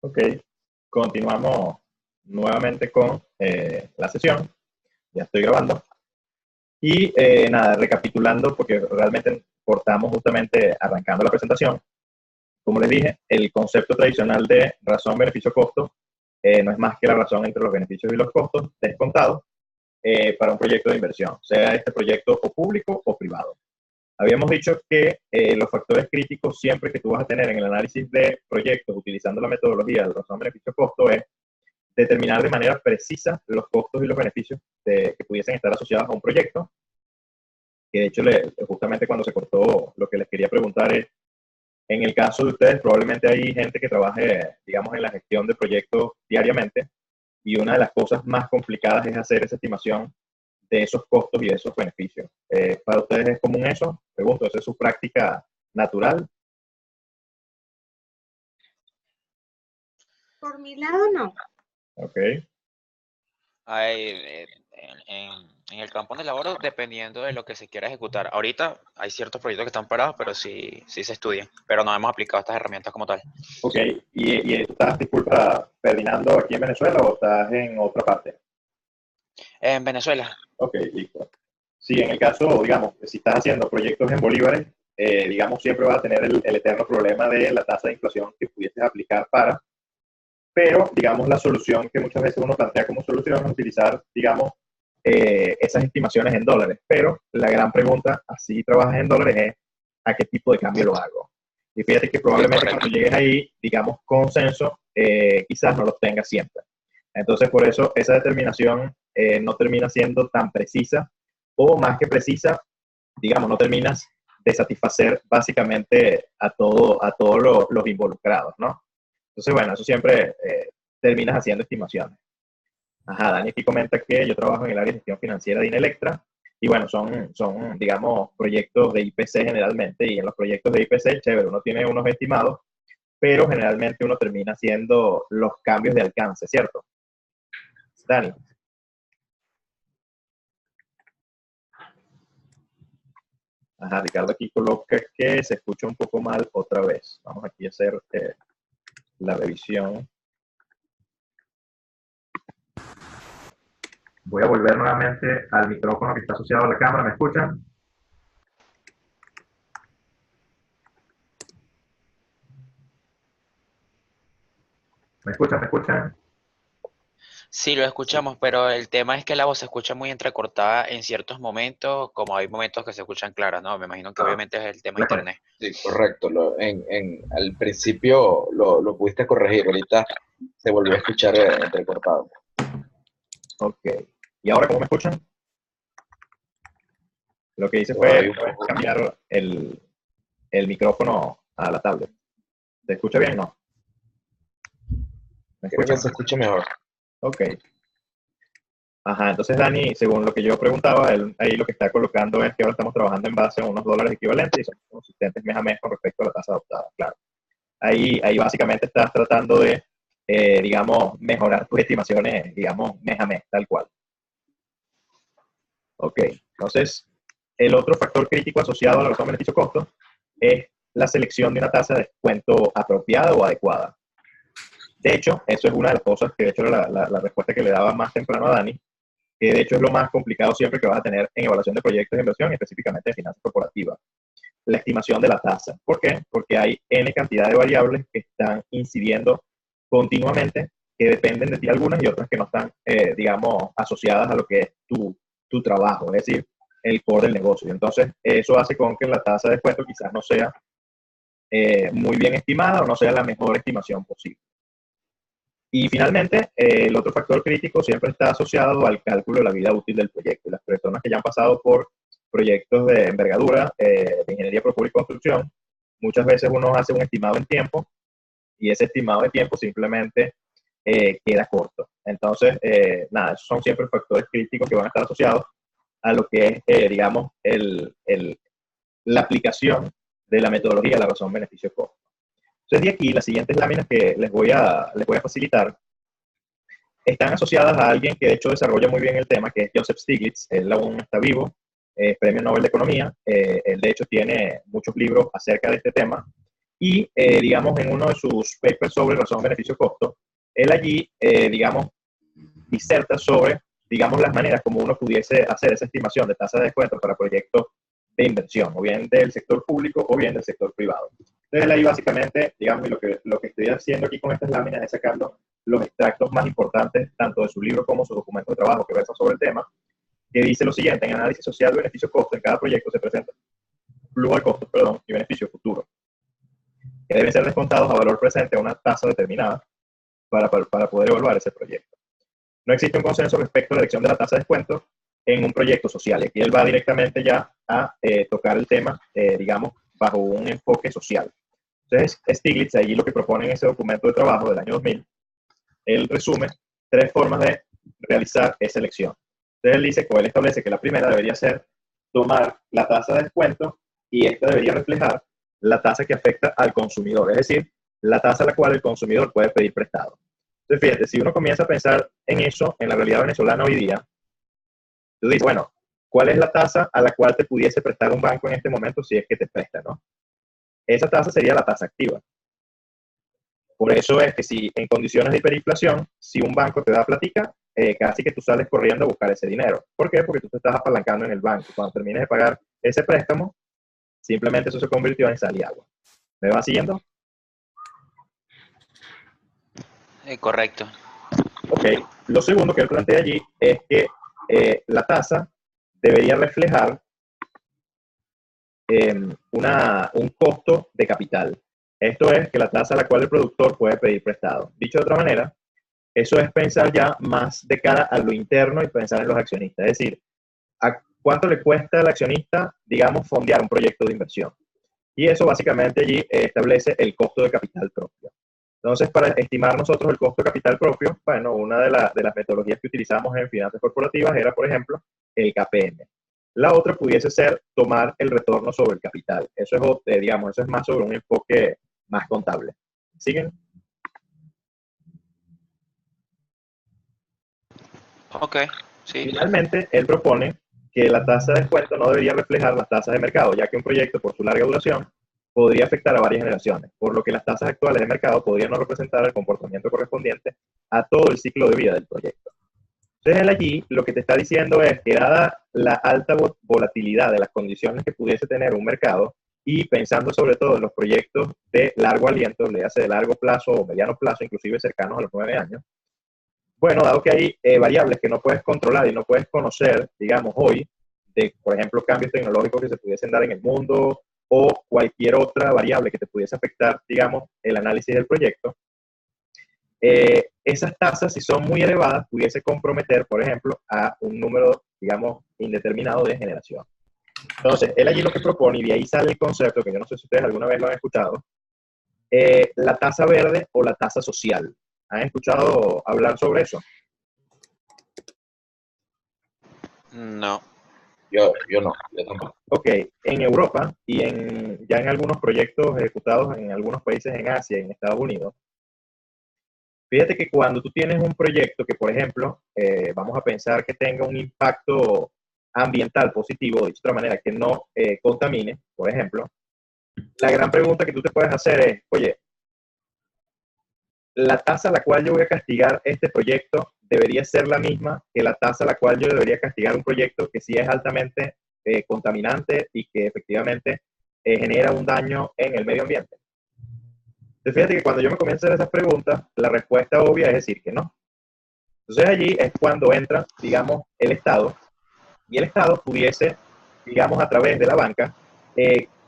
Ok, continuamos nuevamente con la sesión. Ya estoy grabando. Y nada, recapitulando, porque realmente cortamos justamente arrancando la presentación. Como les dije, el concepto tradicional de razón, beneficio, costo no es más que la razón entre los beneficios y los costos descontados para un proyecto de inversión, sea este proyecto o público o privado. Habíamos dicho que los factores críticos siempre que tú vas a tener en el análisis de proyectos utilizando la metodología de razón, beneficio, costo es determinar de manera precisa los costos y los beneficios que pudiesen estar asociados a un proyecto, que de hecho justamente cuando se cortó lo que les quería preguntar es, en el caso de ustedes probablemente hay gente que trabaje, digamos, en la gestión de proyectos diariamente y una de las cosas más complicadas es hacer esa estimación de esos costos y de esos beneficios. ¿Para ustedes es común eso? Pregunto, ¿esa es su práctica natural? Por mi lado, no. Ok. En el campo donde laboro, dependiendo de lo que se quiera ejecutar. Ahorita hay ciertos proyectos que están parados, pero sí se estudian. Pero no hemos aplicado estas herramientas como tal. Ok. ¿Y tú estás, disculpa, Ferdinando, aquí en Venezuela o estás en otra parte? En Venezuela, Ok, listo. Sí, en el caso, digamos, si estás haciendo proyectos en bolívares, digamos, siempre vas a tener el eterno problema de la tasa de inflación que pudieses aplicar para, pero, digamos, la solución que muchas veces uno plantea como solución es utilizar, digamos, esas estimaciones en dólares. Pero la gran pregunta, así trabajas en dólares, es ¿a qué tipo de cambio lo hago? Y fíjate que probablemente cuando llegues ahí, digamos, consenso, quizás no los tengas siempre. Entonces, por eso esa determinación no termina siendo tan precisa o más que precisa, digamos, no terminas de satisfacer básicamente a todos los involucrados, ¿no? Entonces, bueno, eso siempre terminas haciendo estimaciones. Ajá, Dani aquí comenta que yo trabajo en el área de gestión financiera de Inelectra y bueno, son, digamos, proyectos de IPC generalmente y en los proyectos de IPC, chévere, uno tiene unos estimados, pero generalmente uno termina haciendo los cambios de alcance, ¿cierto? Dani. Ajá, Ricardo aquí coloca que se escucha un poco mal otra vez. Vamos aquí a hacer la revisión. Voy a volver nuevamente al micrófono que está asociado a la cámara. ¿Me escuchan? ¿Me escuchan? ¿Me escuchan? sí lo escuchamos, pero el tema es que la voz se escucha muy entrecortada en ciertos momentos, como hay momentos que se escuchan claras, ¿no? Me imagino que obviamente es el tema de internet. Sí, correcto. Al principio lo pudiste corregir, ahorita se volvió a escuchar entrecortado. Ok. ¿Y ahora cómo me escuchan? Lo que hice fue cambiar el micrófono a la tablet. ¿Se escucha bien o no? ¿Me Creo que escuchan? se escucha mejor. Ok. Ajá, entonces Dani, según lo que yo preguntaba, él ahí lo que está colocando es que ahora estamos trabajando en base a unos dólares equivalentes y son consistentes mes a mes con respecto a la tasa adoptada, claro. Ahí básicamente estás tratando de, digamos, mejorar tus estimaciones, digamos, mes a mes, tal cual. Ok, entonces, el otro factor crítico asociado a la razón beneficio-costo es la selección de una tasa de descuento apropiada o adecuada. De hecho, eso es una de las cosas que, de hecho, era la respuesta que le daba más temprano a Dani, que de hecho es lo más complicado siempre que vas a tener en evaluación de proyectos de inversión, específicamente de finanzas corporativas. La estimación de la tasa. ¿Por qué? Porque hay N cantidad de variables que están incidiendo continuamente, que dependen de ti algunas y otras que no están, digamos, asociadas a lo que es tu trabajo, es decir, el core del negocio. Entonces, eso hace con que la tasa de descuento quizás no sea muy bien estimada o no sea la mejor estimación posible. Y finalmente, el otro factor crítico siempre está asociado al cálculo de la vida útil del proyecto. Las personas que ya han pasado por proyectos de envergadura, de ingeniería por y construcción, muchas veces uno hace un estimado en tiempo y ese estimado de tiempo simplemente queda corto. Entonces, nada, esos son siempre factores críticos que van a estar asociados a lo que es, digamos, la aplicación de la metodología de la razón beneficio-costo. Entonces, de aquí, las siguientes láminas que les voy a facilitar están asociadas a alguien que de hecho desarrolla muy bien el tema, que es Joseph Stiglitz. Él aún está vivo, premio Nobel de Economía. Él de hecho tiene muchos libros acerca de este tema Y, digamos, en uno de sus papers sobre razón, beneficio, costo, él allí, digamos, diserta sobre, digamos, las maneras como uno pudiese hacer esa estimación de tasa de descuento para proyectos de inversión, o bien del sector público o bien del sector privado. Entonces, ahí básicamente, digamos, lo que estoy haciendo aquí con estas láminas es sacando los extractos más importantes, tanto de su libro como su documento de trabajo que versa sobre el tema, que dice lo siguiente: en análisis social, beneficio-costo, en cada proyecto se presenta flujo de costos, perdón, y beneficio futuro, que deben ser descontados a valor presente a una tasa determinada para poder evaluar ese proyecto. No existe un consenso respecto a la elección de la tasa de descuento en un proyecto social. Aquí él va directamente ya a tocar el tema, digamos, bajo un enfoque social. Entonces, Stiglitz, allí lo que propone en ese documento de trabajo del año 2000, él resume 3 formas de realizar esa elección. Entonces, él dice, o él establece que la primera debería ser tomar la tasa de descuento y esta debería reflejar la tasa que afecta al consumidor, es decir, la tasa a la cual el consumidor puede pedir prestado. Entonces, fíjate, si uno comienza a pensar en eso, en la realidad venezolana hoy día, tú dices, bueno, ¿cuál es la tasa a la cual te pudiese prestar un banco en este momento si es que te presta, ¿no? Esa tasa sería la tasa activa. Por eso es que si en condiciones de hiperinflación, si un banco te da platica, casi que tú sales corriendo a buscar ese dinero. ¿Por qué? Porque tú te estás apalancando en el banco. Cuando termines de pagar ese préstamo, simplemente eso se convirtió en sal y agua. ¿Me va siguiendo? Correcto. Ok. Lo segundo que él plantea allí es que la tasa debería reflejar un costo de capital. Esto es que la tasa a la cual el productor puede pedir prestado. Dicho de otra manera, eso es pensar ya más de cara a lo interno y pensar en los accionistas. Es decir, ¿a cuánto le cuesta al accionista, digamos, fondear un proyecto de inversión? Y eso básicamente allí establece el costo de capital propio. Entonces, para estimar nosotros el costo de capital propio, bueno, una de las metodologías que utilizamos en finanzas corporativas era, por ejemplo, el KPM. La otra pudiese ser tomar el retorno sobre el capital. Eso es, digamos, eso es más sobre un enfoque más contable. ¿Siguen? Ok, sí. Finalmente, él propone que la tasa de descuento no debería reflejar las tasas de mercado, ya que un proyecto, por su larga duración, podría afectar a varias generaciones, por lo que las tasas actuales de mercado podrían no representar el comportamiento correspondiente a todo el ciclo de vida del proyecto. Entonces, él allí lo que te está diciendo es que dada la alta volatilidad de las condiciones que pudiese tener un mercado, y pensando sobre todo en los proyectos de largo aliento, le hace de largo plazo o mediano plazo, inclusive cercanos a los 9 años, bueno, dado que hay variables que no puedes controlar y no puedes conocer, digamos, hoy, de, por ejemplo, cambios tecnológicos que se pudiesen dar en el mundo o cualquier otra variable que te pudiese afectar, digamos, el análisis del proyecto, esas tasas, si son muy elevadas, pudiese comprometer, por ejemplo, a un número, digamos, indeterminado de generación. Entonces, él allí lo que propone, y de ahí sale el concepto, que yo no sé si ustedes alguna vez lo han escuchado, la tasa verde o la tasa social. ¿Han escuchado hablar sobre eso? No. Yo no, yo tampoco. Ok, en Europa y ya en algunos proyectos ejecutados en algunos países en Asia y en Estados Unidos, fíjate que cuando tú tienes un proyecto que, por ejemplo, vamos a pensar que tenga un impacto ambiental positivo, de otra manera, que no contamine, por ejemplo, la gran pregunta que tú te puedes hacer es, oye, la tasa a la cual yo voy a castigar este proyecto debería ser la misma que la tasa a la cual yo debería castigar un proyecto que sí es altamente contaminante y que efectivamente genera un daño en el medio ambiente. Entonces, fíjate que cuando yo me comienzo a hacer esas preguntas, la respuesta obvia es decir que no. Entonces allí es cuando entra, digamos, el Estado, y el Estado pudiese, digamos, a través de la banca,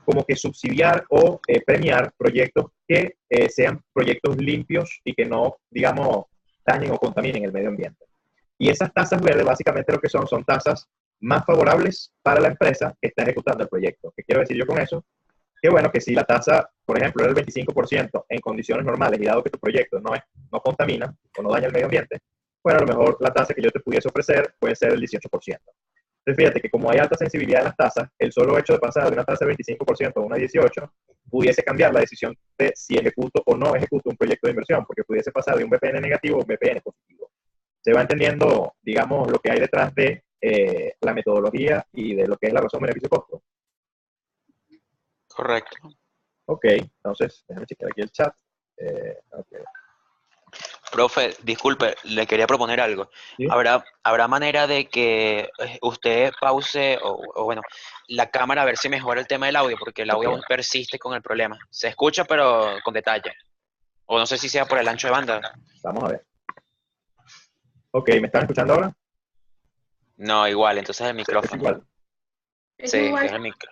como que subsidiar o premiar proyectos que sean proyectos limpios y que no, digamos, dañen o contaminen el medio ambiente. Y esas tasas verdes básicamente lo que son tasas más favorables para la empresa que está ejecutando el proyecto. ¿Qué quiero decir yo con eso? Que bueno, que si la tasa, por ejemplo, es del 25% en condiciones normales y dado que tu proyecto no contamina o no daña el medio ambiente, bueno, a lo mejor la tasa que yo te pudiese ofrecer puede ser el 18%. Entonces, fíjate que como hay alta sensibilidad en las tasas, el solo hecho de pasar de una tasa del 25% a una 18% pudiese cambiar la decisión de si ejecuto o no ejecuto un proyecto de inversión, porque pudiese pasar de un BPN negativo a un BPN positivo. Se va entendiendo, digamos, lo que hay detrás de la metodología y de lo que es la razón beneficio-costo. Correcto. Ok, entonces, déjame checar aquí el chat. Ok. Profe, disculpe, le quería proponer algo. ¿Sí? ¿Habrá manera de que usted pause o bueno, la cámara a ver si mejora el tema del audio? Porque el audio Ok, aún persiste con el problema. Se escucha, pero con detalle. O no sé si sea por el ancho de banda. vamos a ver. Ok, ¿me están escuchando ahora? No, igual, entonces el Es micrófono. igual. Es Sí, igual. es el micro.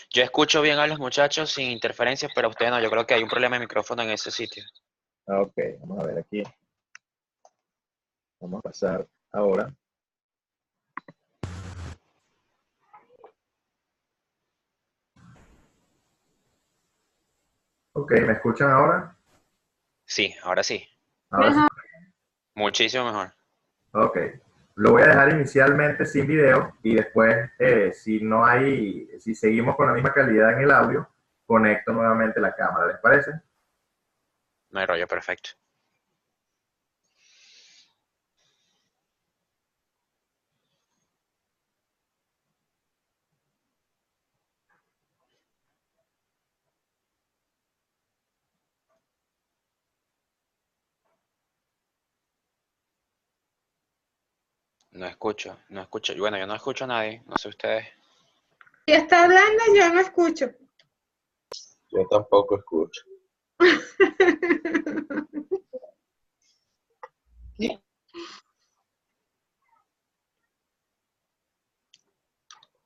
Yo escucho bien a los muchachos sin interferencias, pero usted no. Yo creo que hay un problema de micrófono en ese sitio. Ok, vamos a ver aquí. Vamos a pasar ahora. Ok, ¿me escuchan ahora? Sí, ahora sí. Ahora sí. Mejor. Muchísimo mejor. Ok. Lo voy a dejar inicialmente sin video y después, si seguimos con la misma calidad en el audio, conecto nuevamente la cámara. ¿Les parece? No hay rollo, perfecto. No escucho, no escucho. Bueno, yo no escucho a nadie, no sé ustedes. Si está hablando, yo no escucho. Yo tampoco escucho.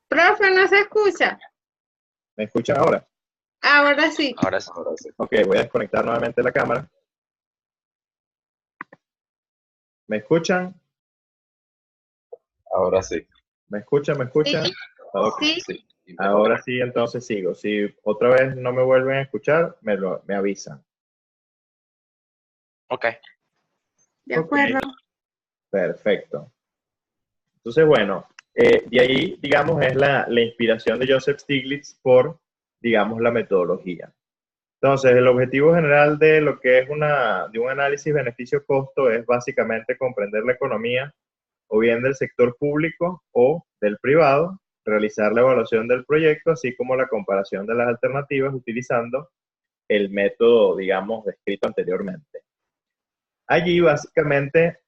Profe, no se escucha. ¿Me escuchan ahora? Ahora sí. Ahora sí. Ahora sí. Ok, voy a desconectar nuevamente la cámara. ¿Me escuchan? Ahora sí. ¿Me escuchan? ¿Me escuchan? Sí, Ok. sí. Sí. Y mejor. Ahora sí, entonces sigo. Si otra vez no me vuelven a escuchar, me avisan. Ok. De Ok, acuerdo. perfecto. Entonces, bueno, de ahí, digamos, es la inspiración de Joseph Stiglitz por, digamos, la metodología. Entonces, el objetivo general de lo que es de un análisis beneficio-costo es básicamente comprender la economía o bien del sector público o del privado, realizar la evaluación del proyecto, así como la comparación de las alternativas utilizando el método, digamos, descrito anteriormente. Allí, básicamente,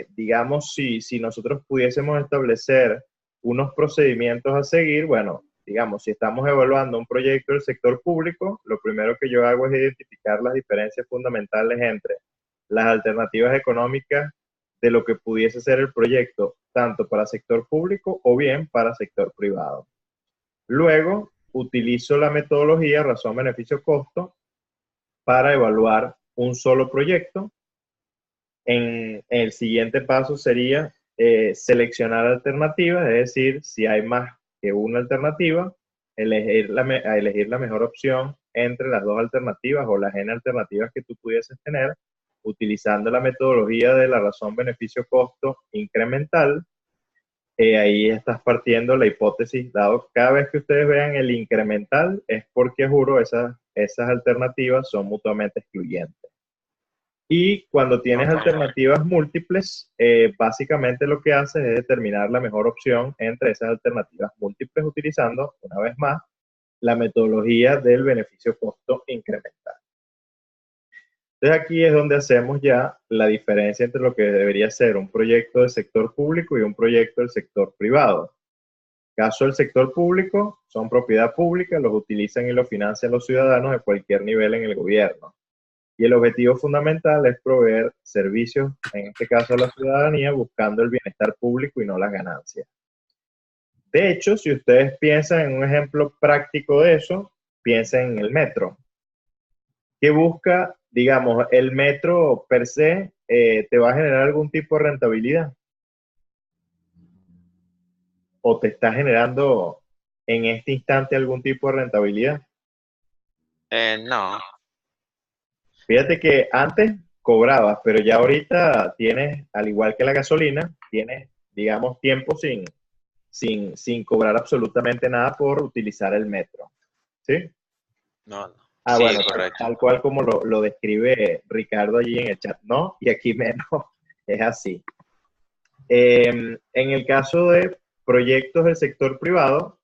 digamos, si nosotros pudiésemos establecer unos procedimientos a seguir, bueno, digamos, si estamos evaluando un proyecto del sector público, lo primero que yo hago es identificar las diferencias fundamentales entre las alternativas económicas de lo que pudiese ser el proyecto, tanto para sector público o bien para sector privado. Luego, utilizo la metodología razón, beneficio, costo para evaluar un solo proyecto. En el siguiente paso sería seleccionar alternativas, es decir, si hay más que una alternativa, elegir la mejor opción entre las dos alternativas o las n alternativas que tú pudieses tener, utilizando la metodología de la razón beneficio-costo incremental. Ahí estás partiendo la hipótesis, dado cada vez que ustedes vean el incremental, es porque, juro, esas alternativas son mutuamente excluyentes. Y cuando tienes Ok. alternativas múltiples, básicamente lo que haces es determinar la mejor opción entre esas alternativas múltiples utilizando, una vez más, la metodología del beneficio-costo incremental. Entonces aquí es donde hacemos ya la diferencia entre lo que debería ser un proyecto del sector público y un proyecto del sector privado. Caso del sector público, son propiedad pública, los utilizan y los financian los ciudadanos de cualquier nivel en el gobierno. Y el objetivo fundamental es proveer servicios, en este caso a la ciudadanía, buscando el bienestar público y no las ganancias. De hecho, si ustedes piensan en un ejemplo práctico de eso, piensen en el metro. ¿Qué busca, digamos, el metro per se? ¿Te va a generar algún tipo de rentabilidad? ¿O te está generando en este instante algún tipo de rentabilidad? No. Fíjate que antes cobrabas, pero ya ahorita tienes, al igual que la gasolina, tienes, digamos, tiempo sin cobrar absolutamente nada por utilizar el metro. ¿Sí? No, no. Ah, Sí, bueno, correcto. tal cual como lo describe Ricardo allí en el chat, ¿no? Y aquí menos, es así. En el caso de proyectos del sector privado,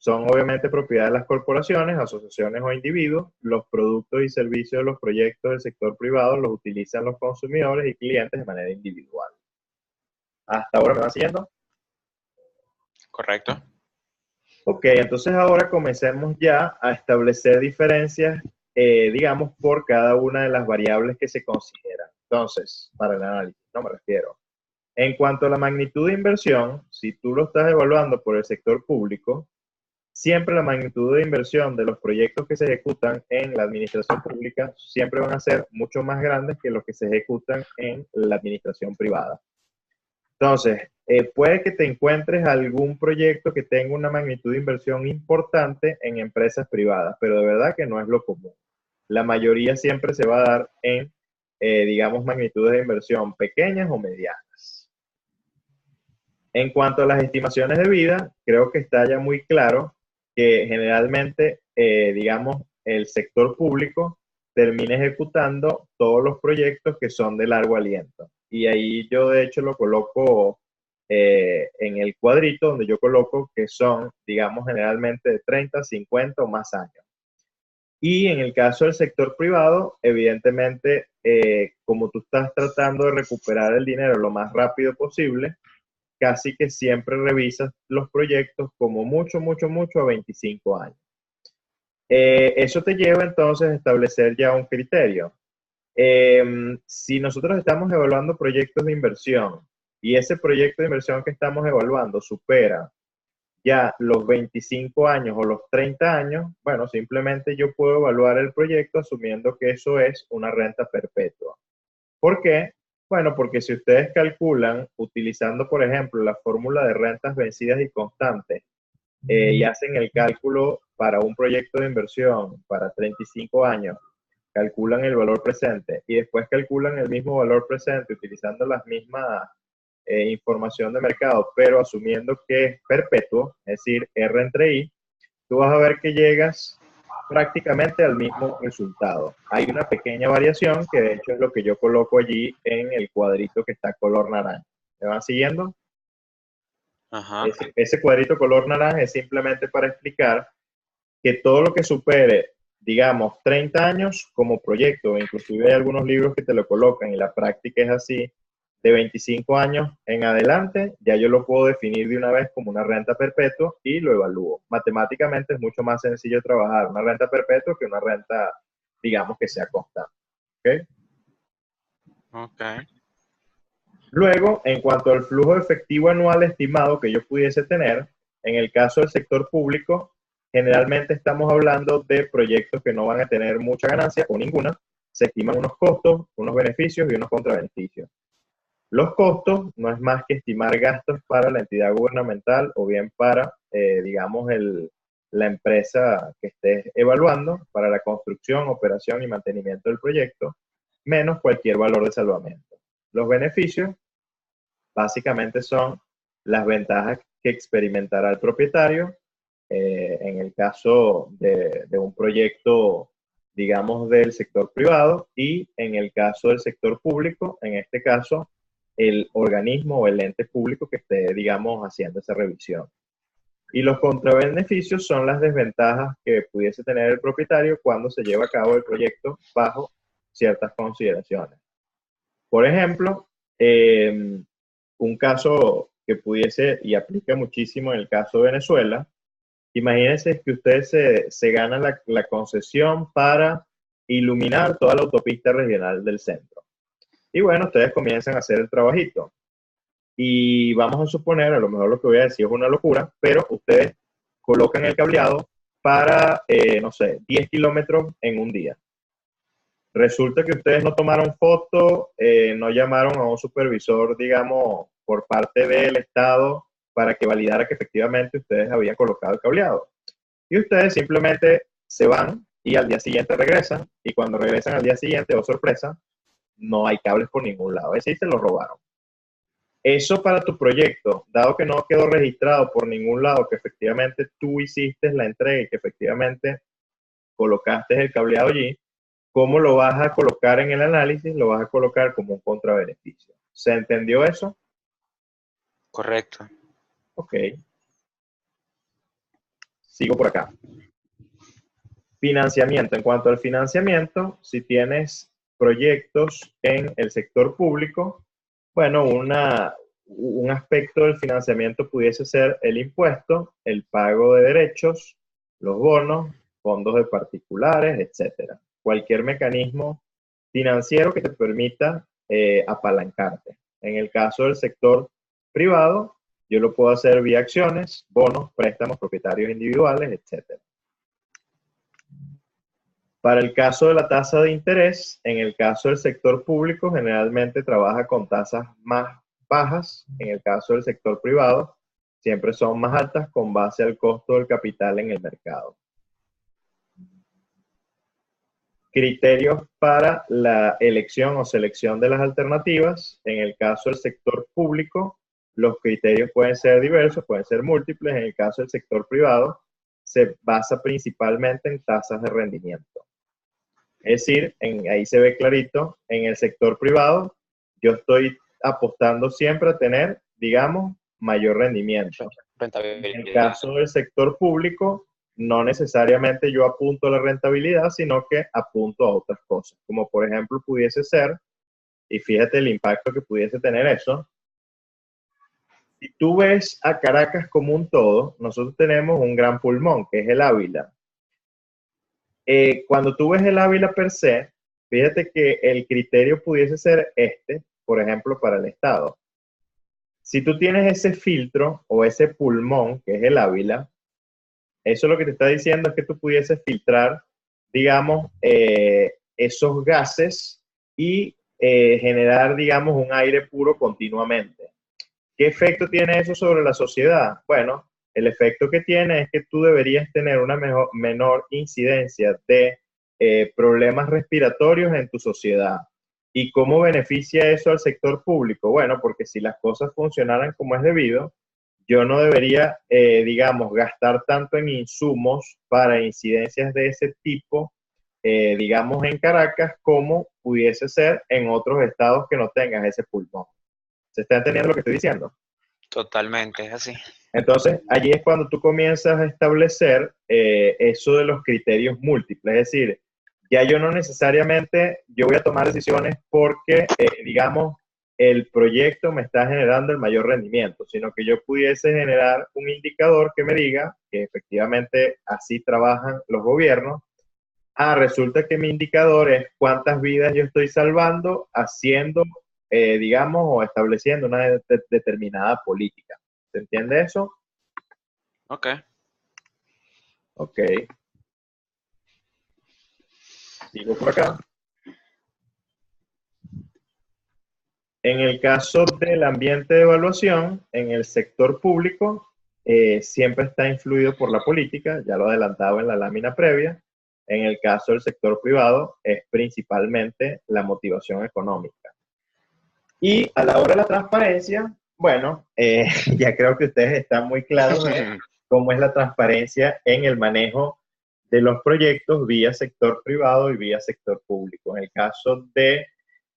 son obviamente propiedad de las corporaciones, asociaciones o individuos. Los productos y servicios de los proyectos del sector privado los utilizan los consumidores y clientes de manera individual. ¿Hasta ahora me va siguiendo? ¿Correcto? Ok, entonces ahora comencemos ya a establecer diferencias, digamos, por cada una de las variables que se consideran. Entonces, para el análisis, no me refiero. En cuanto a la magnitud de inversión, si tú lo estás evaluando por el sector público, siempre la magnitud de inversión de los proyectos que se ejecutan en la administración pública siempre van a ser mucho más grandes que los que se ejecutan en la administración privada. Entonces, puede que te encuentres algún proyecto que tenga una magnitud de inversión importante en empresas privadas, pero de verdad que no es lo común. La mayoría siempre se va a dar en, digamos, magnitudes de inversión pequeñas o medianas. En cuanto a las estimaciones de vida, creo que está ya muy claro que generalmente, digamos, el sector público termina ejecutando todos los proyectos que son de largo aliento. Y ahí yo de hecho lo coloco en el cuadrito donde yo coloco que son, digamos, generalmente de 30, 50 o más años. Y en el caso del sector privado, evidentemente, como tú estás tratando de recuperar el dinero lo más rápido posible, casi que siempre revisas los proyectos como mucho, mucho, mucho a 25 años. Eso te lleva entonces a establecer ya un criterio. Si nosotros estamos evaluando proyectos de inversión y ese proyecto de inversión que estamos evaluando supera ya los 25 años o los 30 años, bueno, simplemente yo puedo evaluar el proyecto asumiendo que eso es una renta perpetua. ¿Por qué? Bueno, porque si ustedes calculan utilizando, por ejemplo, la fórmula de rentas vencidas y constantes y hacen el cálculo para un proyecto de inversión para 35 años, calculan el valor presente y después calculan el mismo valor presente utilizando las mismas información de mercado, pero asumiendo que es perpetuo, es decir, R entre I, tú vas a ver que llegas prácticamente al mismo resultado. Hay una pequeña variación que de hecho es lo que yo coloco allí en el cuadrito que está color naranja. ¿Me van siguiendo? Ajá. Ese cuadrito color naranja es simplemente para explicar que todo lo que supere, digamos, 30 años como proyecto, inclusive hay algunos libros que te lo colocan y la práctica es así, de 25 años en adelante, ya yo lo puedo definir de una vez como una renta perpetua y lo evalúo. Matemáticamente es mucho más sencillo trabajar una renta perpetua que una renta, digamos, que sea constante. ¿Okay? Ok. Luego, en cuanto al flujo efectivo anual estimado que yo pudiese tener, en el caso del sector público, generalmente estamos hablando de proyectos que no van a tener mucha ganancia o ninguna. Se estiman unos costos, unos beneficios y unos contrabeneficios. Los costos no es más que estimar gastos para la entidad gubernamental o bien para, digamos, la empresa que estés evaluando para la construcción, operación y mantenimiento del proyecto, menos cualquier valor de salvamento. Los beneficios básicamente son las ventajas que experimentará el propietario en el caso de un proyecto, digamos, del sector privado y en el caso del sector público, en este caso, el organismo o el ente público que esté, digamos, haciendo esa revisión. Y los contrabeneficios son las desventajas que pudiese tener el propietario cuando se lleva a cabo el proyecto bajo ciertas consideraciones. Por ejemplo, un caso que pudiese y aplica muchísimo en el caso de Venezuela, imagínense que ustedes se ganan la concesión para iluminar toda la autopista regional del centro. Y bueno, ustedes comienzan a hacer el trabajito. Y vamos a suponer, a lo mejor lo que voy a decir es una locura, pero ustedes colocan el cableado para, no sé, 10 kilómetros en un día. Resulta que ustedes no tomaron foto, no llamaron a un supervisor, digamos, por parte del Estado para que validara que efectivamente ustedes habían colocado el cableado. Y ustedes simplemente se van y al día siguiente regresan. Y cuando regresan al día siguiente, oh sorpresa, no hay cables por ningún lado. Es decir, se los robaron. Eso para tu proyecto, dado que no quedó registrado por ningún lado que efectivamente tú hiciste la entrega y que efectivamente colocaste el cableado allí, ¿cómo lo vas a colocar en el análisis? Lo vas a colocar como un contrabeneficio. ¿Se entendió eso? Correcto. Ok. Sigo por acá. Financiamiento. En cuanto al financiamiento, si tienes proyectos en el sector público, bueno, un aspecto del financiamiento pudiese ser el impuesto, el pago de derechos, los bonos, fondos de particulares, etcétera. Cualquier mecanismo financiero que te permita apalancarte. En el caso del sector privado, yo lo puedo hacer vía acciones, bonos, préstamos, propietarios individuales, etcétera. Para el caso de la tasa de interés, en el caso del sector público, generalmente trabaja con tasas más bajas. En el caso del sector privado, siempre son más altas con base al costo del capital en el mercado. Criterios para la elección o selección de las alternativas. En el caso del sector público, los criterios pueden ser diversos, pueden ser múltiples. En el caso del sector privado, se basa principalmente en tasas de rendimiento. Es decir, ahí se ve clarito, en el sector privado, yo estoy apostando siempre a tener, digamos, mayor rendimiento. En el caso del sector público, no necesariamente yo apunto a la rentabilidad, sino que apunto a otras cosas, como por ejemplo pudiese ser, y fíjate el impacto que pudiese tener eso. Si tú ves a Caracas como un todo, nosotros tenemos un gran pulmón, que es el Ávila. Cuando tú ves el Ávila per se, fíjate que el criterio pudiese ser por ejemplo, para el Estado. Si tú tienes ese filtro o ese pulmón, que es el Ávila, eso lo que te está diciendo es que tú pudieses filtrar, digamos, esos gases y generar, digamos, un aire puro continuamente. ¿Qué efecto tiene eso sobre la sociedad? Bueno, el efecto que tiene es que tú deberías tener una menor incidencia de problemas respiratorios en tu sociedad. ¿Y cómo beneficia eso al sector público? Bueno, porque si las cosas funcionaran como es debido, yo no debería, digamos, gastar tanto en insumos para incidencias de ese tipo, digamos, en Caracas, como pudiese ser en otros estados que no tengan ese pulmón. ¿Se está entendiendo lo que estoy diciendo? Totalmente, es así. Entonces, allí es cuando tú comienzas a establecer eso de los criterios múltiples. Es decir, ya yo no necesariamente, yo voy a tomar decisiones porque, digamos, el proyecto me está generando el mayor rendimiento, sino que yo pudiese generar un indicador que me diga que efectivamente así trabajan los gobiernos. Resulta que mi indicador es cuántas vidas yo estoy salvando haciendo, digamos, o estableciendo una determinada política. ¿Se entiende eso? Ok. Ok. Sigo por acá. En el caso del ambiente de evaluación, en el sector público, siempre está influido por la política, ya lo adelantaba en la lámina previa. En el caso del sector privado, es principalmente la motivación económica. Y a la hora de la transparencia, bueno, ya creo que ustedes están muy claros de cómo es la transparencia en el manejo de los proyectos vía sector privado y vía sector público. En el caso de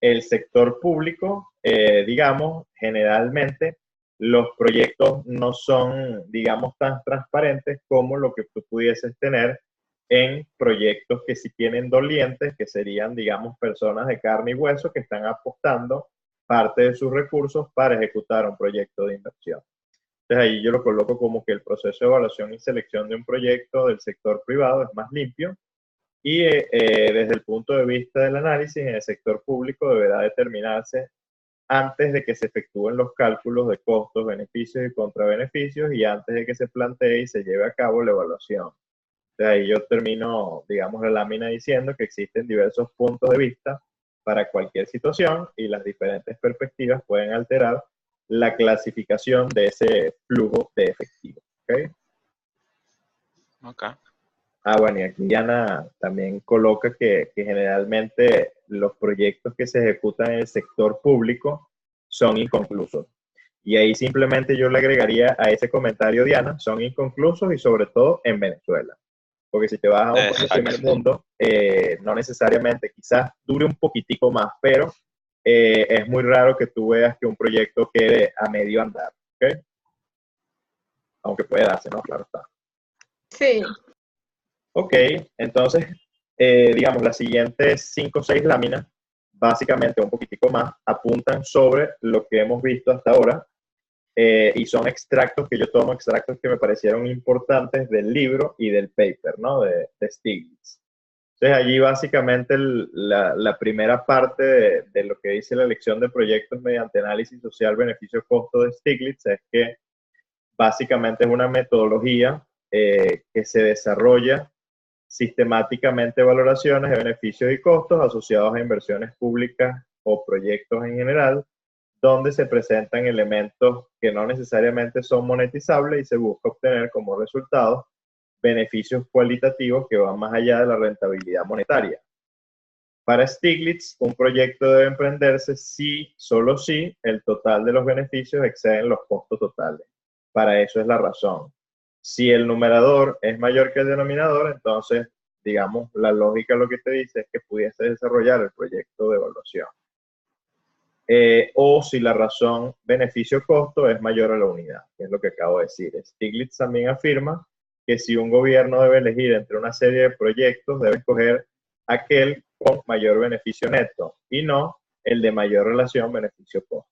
el sector público, digamos, generalmente los proyectos no son, digamos, tan transparentes como lo que tú pudieses tener en proyectos que sí tienen dolientes, que serían, digamos, personas de carne y hueso que están apostando parte de sus recursos para ejecutar un proyecto de inversión. Entonces ahí yo lo coloco como que el proceso de evaluación y selección de un proyecto del sector privado es más limpio y desde el punto de vista del análisis en el sector público deberá determinarse antes de que se efectúen los cálculos de costos, beneficios y contrabeneficios y antes de que se plantee y se lleve a cabo la evaluación. Entonces ahí yo termino, digamos, la lámina diciendo que existen diversos puntos de vista para cualquier situación y las diferentes perspectivas pueden alterar la clasificación de ese flujo de efectivo. ¿Ok? Ok. Bueno, y aquí Diana también coloca que generalmente los proyectos que se ejecutan en el sector público son inconclusos. Y ahí simplemente yo le agregaría a ese comentario, Diana, son inconclusos y sobre todo en Venezuela. Porque si te vas a un país del primer mundo, no necesariamente, quizás dure un poquitico más, pero es muy raro que tú veas que un proyecto quede a medio andar, ¿ok? Aunque puede darse, ¿no? Claro está. Sí. Ok, entonces, digamos, las siguientes 5 o 6 láminas, básicamente un poquitico más, apuntan sobre lo que hemos visto hasta ahora, y son extractos que yo tomo, extractos que me parecieron importantes del libro y del paper, ¿no? De Stiglitz. Entonces, allí básicamente la primera parte de lo que dice la elección de proyectos mediante análisis social beneficio-costo de Stiglitz es que básicamente es una metodología que se desarrolla sistemáticamente valoraciones de beneficios y costos asociados a inversiones públicas o proyectos en general, donde se presentan elementos que no necesariamente son monetizables y se busca obtener como resultado beneficios cualitativos que van más allá de la rentabilidad monetaria. Para Stiglitz, un proyecto debe emprenderse si, solo si, el total de los beneficios exceden los costos totales. Para eso es la razón. Si el numerador es mayor que el denominador, entonces, digamos, la lógica lo que te dice es que pudiese desarrollar el proyecto de evaluación. O si la razón beneficio-costo es mayor a la unidad, que es lo que acabo de decir. Stiglitz también afirma que si un gobierno debe elegir entre una serie de proyectos, debe escoger aquel con mayor beneficio neto y no el de mayor relación beneficio-costo.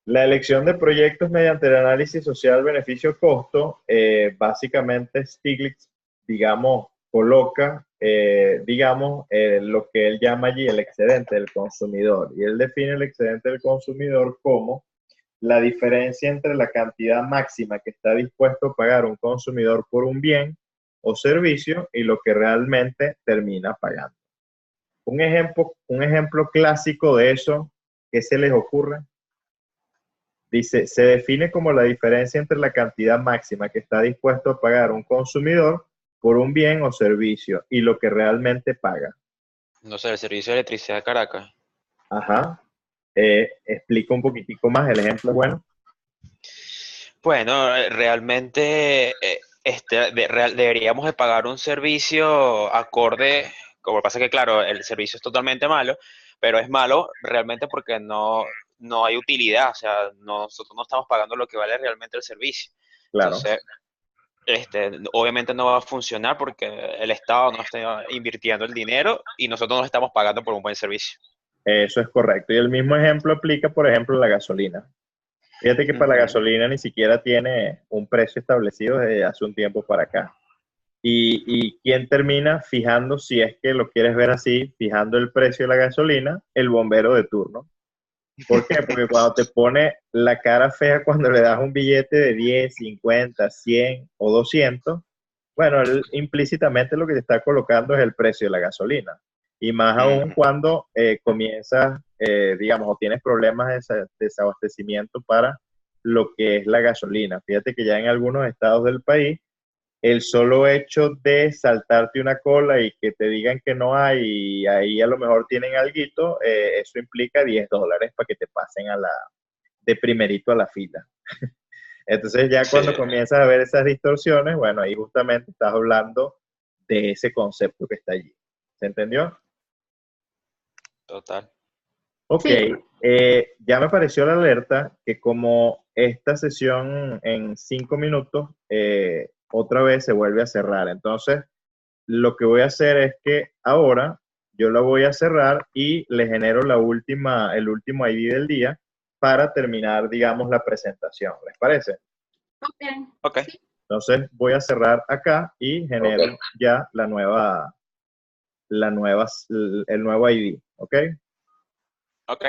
La elección de proyectos mediante el análisis social beneficio-costo, básicamente Stiglitz, digamos, coloca, lo que él llama allí el excedente del consumidor. Y él define el excedente del consumidor como la diferencia entre la cantidad máxima que está dispuesto a pagar un consumidor por un bien o servicio y lo que realmente termina pagando. Un ejemplo clásico de eso, ¿qué se les ocurre? Dice, se define como la diferencia entre la cantidad máxima que está dispuesto a pagar un consumidor por un bien o servicio y lo que realmente paga. No sé, el servicio de electricidad de Caracas. Ajá. Explica un poquitico más el ejemplo. Bueno, Bueno, realmente deberíamos de pagar un servicio acorde, como pasa que claro, el servicio es totalmente malo, pero es malo realmente porque no hay utilidad, o sea, nosotros no estamos pagando lo que vale realmente el servicio. claro. Entonces, obviamente no va a funcionar porque el Estado no está invirtiendo el dinero y nosotros no estamos pagando por un buen servicio. Eso es correcto. Y el mismo ejemplo aplica, por ejemplo, a la gasolina. Fíjate que para la Ujú. gasolina ni siquiera tiene un precio establecido desde hace un tiempo para acá. Y quién termina fijando, si es que lo quieres ver así, fijando el precio de la gasolina, el bombero de turno. ¿Por qué? Porque cuando te pone la cara fea cuando le das un billete de 10, 50, 100 o 200, bueno, él implícitamente lo que te está colocando es el precio de la gasolina. Y más aún Ujú. cuando comienzas, digamos, o tienes problemas de desabastecimiento para lo que es la gasolina. Fíjate que ya en algunos estados del país el solo hecho de saltarte una cola y que te digan que no hay y ahí a lo mejor tienen alguito, eso implica $10 para que te pasen de primerito a la fila. Entonces ya Sí, cuando comienzas a ver esas distorsiones, bueno, ahí justamente estás hablando de ese concepto que está allí. ¿Se entendió? total. Ok, Sí. ya me pareció la alerta que como esta sesión en 5 minutos, otra vez se vuelve a cerrar. Entonces, lo que voy a hacer es que ahora yo la voy a cerrar y le genero el último ID del día para terminar, digamos, la presentación. ¿Les parece? Ok. Ok, Sí. Entonces voy a cerrar acá y genero Ok. ya el nuevo ID. ¿Ok? ok.